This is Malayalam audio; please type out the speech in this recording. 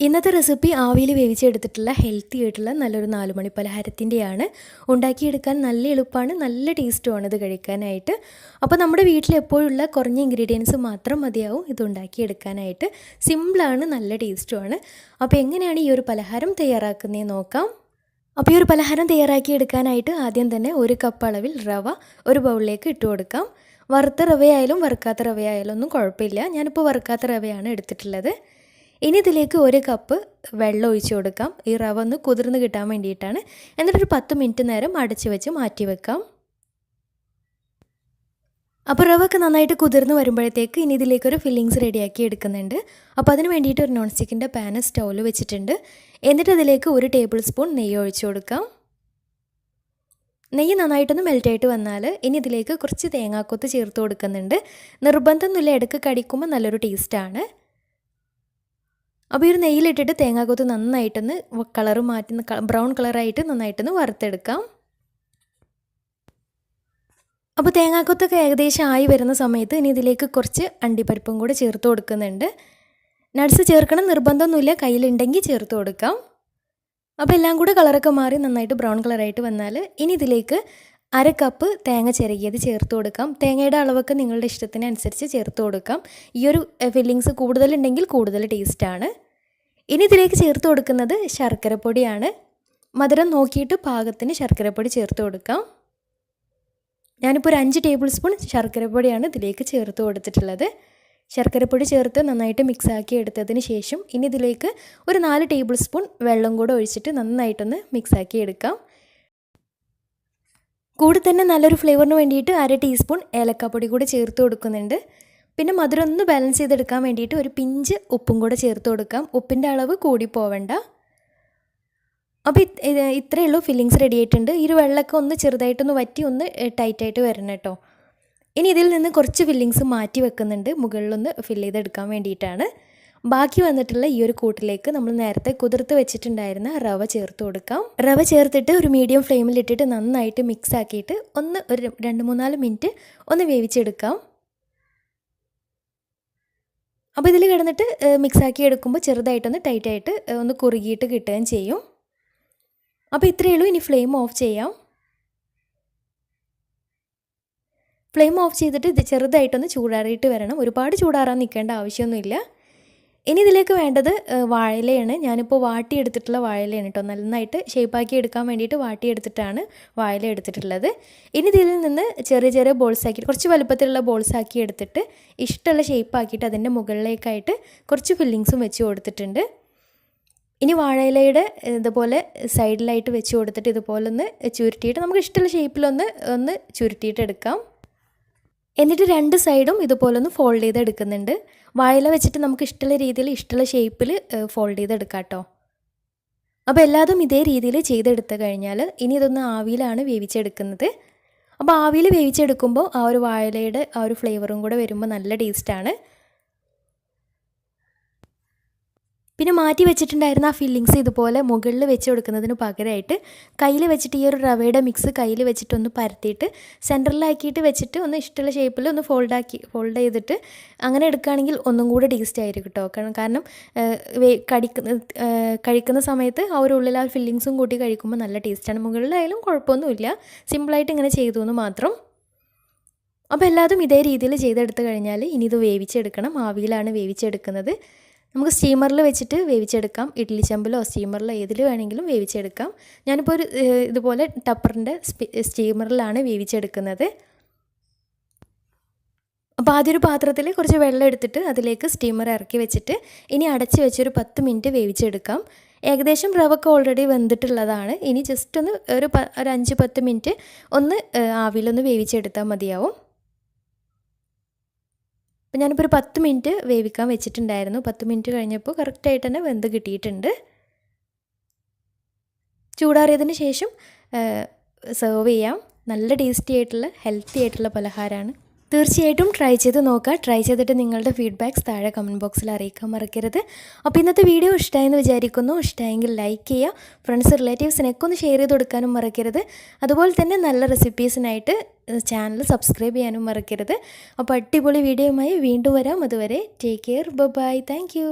ഇന്നത്തെ റെസിപ്പി ആവിയിൽ വേവിച്ചെടുത്തിട്ടുള്ള ഹെൽത്തി ആയിട്ടുള്ള നല്ലൊരു 4 മണി പലഹാരത്തിൻ്റെയാണ്. ഉണ്ടാക്കിയെടുക്കാൻ നല്ല എളുപ്പമാണ്, നല്ല ടേസ്റ്റുമാണ് ഇത് കഴിക്കാനായിട്ട്. അപ്പോൾ നമ്മുടെ വീട്ടിൽ എപ്പോഴുള്ള കുറഞ്ഞ ഇൻഗ്രീഡിയൻസ് മാത്രം മതിയാവും ഇത് ഉണ്ടാക്കിയെടുക്കാനായിട്ട്. സിമ്പിളാണ്, നല്ല ടേസ്റ്റുമാണ്. അപ്പോൾ എങ്ങനെയാണ് ഈ ഒരു പലഹാരം തയ്യാറാക്കുന്നതെന്ന് നോക്കാം. അപ്പോൾ ഈ ഒരു പലഹാരം തയ്യാറാക്കിയെടുക്കാനായിട്ട് ആദ്യം തന്നെ 1 കപ്പ് അളവിൽ റവ ഒരു ബൗളിലേക്ക് ഇട്ട് കൊടുക്കാം. വറുത്ത റവയായാലും വറുക്കാത്ത റവയായാലും ഒന്നും കുഴപ്പമില്ല. ഞാനിപ്പോൾ വറുക്കാത്ത റവയാണ് എടുത്തിട്ടുള്ളത്. ഇനി ഇതിലേക്ക് 1 കപ്പ് വെള്ളം ഒഴിച്ച് കൊടുക്കാം. ഈ റവ ഒന്ന് കുതിർന്ന് കിട്ടാൻ വേണ്ടിയിട്ടാണ്. എന്നിട്ടൊരു 10 മിനിറ്റ് നേരം അടച്ച് വെച്ച് മാറ്റി വെക്കാം. അപ്പോൾ റവ ഒക്കെ നന്നായിട്ട് കുതിർന്ന് വരുമ്പോഴത്തേക്ക് ഇനി ഇതിലേക്കൊരു ഫില്ലിങ്സ് റെഡിയാക്കി എടുക്കുന്നുണ്ട്. അപ്പോൾ അതിന് വേണ്ടിയിട്ട് ഒരു നോൺ സ്റ്റിക്കിൻ്റെ പാൻ സ്റ്റൗവിൽ വെച്ചിട്ടുണ്ട്. എന്നിട്ട് അതിലേക്ക് 1 ടേബിൾ സ്പൂൺ നെയ്യ് ഒഴിച്ച് കൊടുക്കാം. നെയ്യ് നന്നായിട്ടൊന്ന് മെൽറ്റായിട്ട് വന്നാൽ ഇനി ഇതിലേക്ക് കുറച്ച് തേങ്ങാക്കൊത്ത് ചേർത്ത് കൊടുക്കുന്നുണ്ട്. നിർബന്ധമൊന്നുമില്ല, ഇടയ്ക്ക് കടിക്കുമ്പോൾ നല്ലൊരു ടേസ്റ്റാണ്. അപ്പോൾ ഈ ഒരു നെയ്യിലിട്ടിട്ട് തേങ്ങാക്കൊത്ത് നന്നായിട്ടൊന്ന് കളറ് മാറ്റി ബ്രൗൺ കളറായിട്ട് നന്നായിട്ടൊന്ന് വറുത്തെടുക്കാം. അപ്പോൾ തേങ്ങാക്കൊത്തൊക്കെ ഏകദേശം ആയി വരുന്ന സമയത്ത് ഇനി ഇതിലേക്ക് കുറച്ച് അണ്ടിപ്പരിപ്പും കൂടെ ചേർത്ത് കൊടുക്കുന്നുണ്ട്. നട്ട്സ് ചേർക്കണം നിർബന്ധമൊന്നുമില്ല, കയ്യിലുണ്ടെങ്കിൽ ചേർത്ത് കൊടുക്കാം. അപ്പോൾ എല്ലാം കൂടെ കളറൊക്കെ മാറി നന്നായിട്ട് ബ്രൗൺ കളറായിട്ട് വന്നാൽ ഇനി ഇതിലേക്ക് 1 കപ്പ് തേങ്ങ ചിരകിയത് ചേർത്ത് കൊടുക്കാം. തേങ്ങയുടെ അളവൊക്കെ നിങ്ങളുടെ ഇഷ്ടത്തിനനുസരിച്ച് ചേർത്ത് കൊടുക്കാം. ഈ ഒരു ഫില്ലിങ്സ് കൂടുതലുണ്ടെങ്കിൽ കൂടുതൽ ടേസ്റ്റാണ്. ഇനി ഇതിലേക്ക് ചേർത്ത് കൊടുക്കുന്നത് ശർക്കരപ്പൊടിയാണ്. മധുരം നോക്കിയിട്ട് പാകത്തിന് ശർക്കരപ്പൊടി ചേർത്ത് കൊടുക്കാം. ഞാനിപ്പോൾ ഒരു 5 ടേബിൾ സ്പൂൺ ശർക്കരപ്പൊടിയാണ് ഇതിലേക്ക് ചേർത്ത് കൊടുത്തിട്ടുള്ളത്. ശർക്കരപ്പൊടി ചേർത്ത് നന്നായിട്ട് മിക്സാക്കി എടുത്തതിന് ശേഷം ഇനി ഇതിലേക്ക് ഒരു 4 ടേബിൾ സ്പൂൺ വെള്ളം കൂടെ ഒഴിച്ചിട്ട് നന്നായിട്ടൊന്ന് മിക്സാക്കി എടുക്കാം. കൂടെ തന്നെ നല്ലൊരു ഫ്ലേവറിന് വേണ്ടിയിട്ട് 1/2 ടീസ്പൂൺ ഏലക്കാപ്പൊടി കൂടെ ചേർത്ത് കൊടുക്കുന്നുണ്ട്. പിന്നെ മധുരം ഒന്ന് ബാലൻസ് ചെയ്തെടുക്കാൻ വേണ്ടിയിട്ട് ഒരു പിഞ്ച് ഉപ്പും കൂടെ ചേർത്ത് കൊടുക്കാം. ഉപ്പിൻ്റെ അളവ് കൂടി പോവണ്ട. അപ്പോൾ ഇത്രയേ ഉള്ളൂ, ഫില്ലിങ്സ് റെഡി ആയിട്ടുണ്ട്. ഈ ഒരു വെള്ളമൊക്കെ ഒന്ന് ചെറുതായിട്ടൊന്ന് വറ്റി ഒന്ന് ടൈറ്റായിട്ട് വരണം കേട്ടോ. ഇനി ഇതിൽ നിന്ന് കുറച്ച് ഫില്ലിങ്സ് മാറ്റി വെക്കുന്നുണ്ട്, മുകളിലൊന്ന് ഫില്ല് ചെയ്തെടുക്കാൻ വേണ്ടിയിട്ടാണ്. ബാക്കി വന്നിട്ടുള്ള ഈ ഒരു കൂട്ടിലേക്ക് നമ്മൾ നേരത്തെ കുതിർത്ത് വെച്ചിട്ടുണ്ടായിരുന്ന റവ ചേർത്ത് കൊടുക്കാം. റവ ചേർത്തിട്ട് ഒരു മീഡിയം ഫ്ലെയിമിലിട്ടിട്ട് നന്നായിട്ട് മിക്സ് ആക്കിയിട്ട് ഒരു 2-3-4 മിനിറ്റ് ഒന്ന് വേവിച്ചെടുക്കാം. അപ്പോൾ ഇതിൽ കിടന്നിട്ട് മിക്സാക്കി എടുക്കുമ്പോൾ ചെറുതായിട്ടൊന്ന് ടൈറ്റായിട്ട് ഒന്ന് കുറുകിയിട്ട് കിട്ടുകയും ചെയ്യും. അപ്പോൾ ഇത്രയേ ഉള്ളൂ. ഇനി ഫ്ലെയിം ഓഫ് ചെയ്യാം. ഫ്ലെയിം ഓഫ് ചെയ്തിട്ട് ഇത് ചെറുതായിട്ടൊന്ന് ചൂടാറിയിട്ട് വരണം. ഒരുപാട് ചൂടാറാൻ നിൽക്കേണ്ട ആവശ്യമൊന്നുമില്ല. ഇനി ഇതിലേക്ക് വേണ്ടത് വാഴയിലയാണ്. ഞാനിപ്പോൾ വാട്ടിയെടുത്തിട്ടുള്ള വാഴയിലയാണ് കേട്ടോ. നന്നായിട്ട് ഷേപ്പാക്കി എടുക്കാൻ വേണ്ടിയിട്ട് വാട്ടിയെടുത്തിട്ടാണ് വാഴയില എടുത്തിട്ടുള്ളത്. ഇനി ഇതിൽ നിന്ന് ചെറിയ ചെറിയ ബോൾസ് ആക്കി കുറച്ച് വലുപ്പത്തിലുള്ള ബോൾസ് ആക്കി എടുത്തിട്ട് ഇഷ്ടമുള്ള ഷേപ്പാക്കിയിട്ട് അതിൻ്റെ മുകളിലേക്കായിട്ട് കുറച്ച് ഫില്ലിങ്സും വെച്ച് കൊടുത്തിട്ടുണ്ട്. ഇനി വാഴയിലയുടെ ഇതുപോലെ സൈഡിലായിട്ട് വെച്ച് കൊടുത്തിട്ട് ഇതുപോലെ ഒന്ന് ചുരുട്ടിയിട്ട് നമുക്ക് ഇഷ്ടമുള്ള ഷേപ്പിലൊന്ന് ചുരുട്ടിയിട്ടെടുക്കാം. എന്നിട്ട് 2 സൈഡും ഇതുപോലെ ഒന്ന് ഫോൾഡ് ചെയ്തെടുക്കുന്നുണ്ട്. വാഴയില വെച്ചിട്ട് നമുക്ക് ഇഷ്ടമുള്ള രീതിയിൽ ഇഷ്ടമുള്ള ഷേപ്പിൽ ഫോൾഡ് ചെയ്തെടുക്കാം കേട്ടോ. അപ്പോൾ എല്ലാതും ഇതേ രീതിയിൽ ചെയ്തെടുത്ത് കഴിഞ്ഞാൽ ഇനി ഇതൊന്ന് ആവിയിലാണ് വേവിച്ചെടുക്കുന്നത്. അപ്പോൾ ആവിയിൽ വേവിച്ചെടുക്കുമ്പോൾ ആ ഒരു വാഴയിലയുടെ ആ ഒരു ഫ്ലേവറും കൂടെ വരുമ്പോൾ നല്ല ടേസ്റ്റാണ്. പിന്നെ മാറ്റി വെച്ചിട്ടുണ്ടായിരുന്ന ആ ഫില്ലിങ്സ് ഇതുപോലെ മുകളിൽ വെച്ച് കൊടുക്കുന്നതിന് പകരമായിട്ട് കയ്യിൽ വെച്ചിട്ട് ഈ ഒരു റവയുടെ മിക്സ് കയ്യിൽ വെച്ചിട്ടൊന്ന് പരത്തിയിട്ട് സെൻറ്ററിലാക്കിയിട്ട് വെച്ചിട്ട് ഒന്ന് ഇഷ്ടമുള്ള ഷേപ്പിൽ ഒന്ന് ഫോൾഡ് ചെയ്തിട്ട് അങ്ങനെ എടുക്കുകയാണെങ്കിൽ ഒന്നും കൂടെ ടേസ്റ്റ് ആയിരിക്കും കേട്ടോ. കാരണം കഴിക്കുന്ന സമയത്ത് ആ ഒരു ഉള്ളിൽ ആ ഫില്ലിങ്സും കൂട്ടി കഴിക്കുമ്പോൾ നല്ല ടേസ്റ്റാണ്. മുകളിലായാലും കുഴപ്പമൊന്നുമില്ല, സിമ്പിളായിട്ട് ഇങ്ങനെ ചെയ്തു എന്ന് മാത്രം. അപ്പോൾ എല്ലാതും ഇതേ രീതിയിൽ ചെയ്തെടുത്ത് കഴിഞ്ഞാൽ ഇനി ഇത് വേവിച്ചെടുക്കണം. ആവിയിലാണ് വേവിച്ചെടുക്കുന്നത്. നമുക്ക് സ്റ്റീമറിൽ വെച്ചിട്ട് വേവിച്ചെടുക്കാം. ഇഡ്ഡലി ചെമ്പിലോ സ്റ്റീമറിലോ ഏതിൽ വേണമെങ്കിലും വേവിച്ചെടുക്കാം. ഞാനിപ്പോൾ ഒരു ഇതുപോലെ ടപ്പറിൻ്റെ സ്റ്റീമറിലാണ് വേവിച്ചെടുക്കുന്നത്. അപ്പോൾ ആദ്യം ഒരു പാത്രത്തിൽ കുറച്ച് വെള്ളം എടുത്തിട്ട് അതിലേക്ക് സ്റ്റീമർ ഇറക്കി വെച്ചിട്ട് ഇനി അടച്ച് വെച്ചൊരു 10 മിനിറ്റ് വേവിച്ചെടുക്കാം. ഏകദേശം റവൊക്കെ ഓൾറെഡി വെന്തിട്ടുള്ളതാണ്. ഇനി ജസ്റ്റ് ഒന്ന് ഒരു 5-10 മിനിറ്റ് ഒന്ന് ആവിയിലൊന്ന് വേവിച്ചെടുത്താൽ മതിയാവും. അപ്പോൾ ഞാനിപ്പോൾ ഒരു 10 മിനിറ്റ് വേവിക്കാൻ വെച്ചിട്ടുണ്ടായിരുന്നു. 10 മിനിറ്റ് കഴിഞ്ഞപ്പോൾ കറക്റ്റായിട്ട് തന്നെ വെന്ത് കിട്ടിയിട്ടുണ്ട്. ചൂടാറിയതിന് ശേഷം സെർവ് ചെയ്യാം. നല്ല ടേസ്റ്റി ആയിട്ടുള്ള ഹെൽത്തി ആയിട്ടുള്ള പലഹാരമാണ്. തീർച്ചയായിട്ടും ട്രൈ ചെയ്ത് നോക്കുക. ട്രൈ ചെയ്തിട്ട് നിങ്ങളുടെ ഫീഡ്ബാക്ക്സ് താഴെ കമൻറ്റ് ബോക്സിൽ അറിയിക്കാൻ മറക്കരുത്. അപ്പോൾ ഇന്നത്തെ വീഡിയോ ഇഷ്ടമായെന്ന് വിചാരിക്കുന്നു. ഇഷ്ടമായെങ്കിൽ ലൈക്ക് ചെയ്യുക. ഫ്രണ്ട്സ് റിലേറ്റീവ്സിനൊക്കെ ഒന്ന് ഷെയർ ചെയ്ത് കൊടുക്കാനും മറക്കരുത്. അതുപോലെ തന്നെ നല്ല റെസിപ്പീസിനായിട്ട് ചാനൽ സബ്സ്ക്രൈബ് ചെയ്യാനും മറക്കരുത്. അപ്പോൾ അടിപൊളി വീഡിയോയുമായി വീണ്ടും വരാം. അതുവരെ take care, bye, thank U.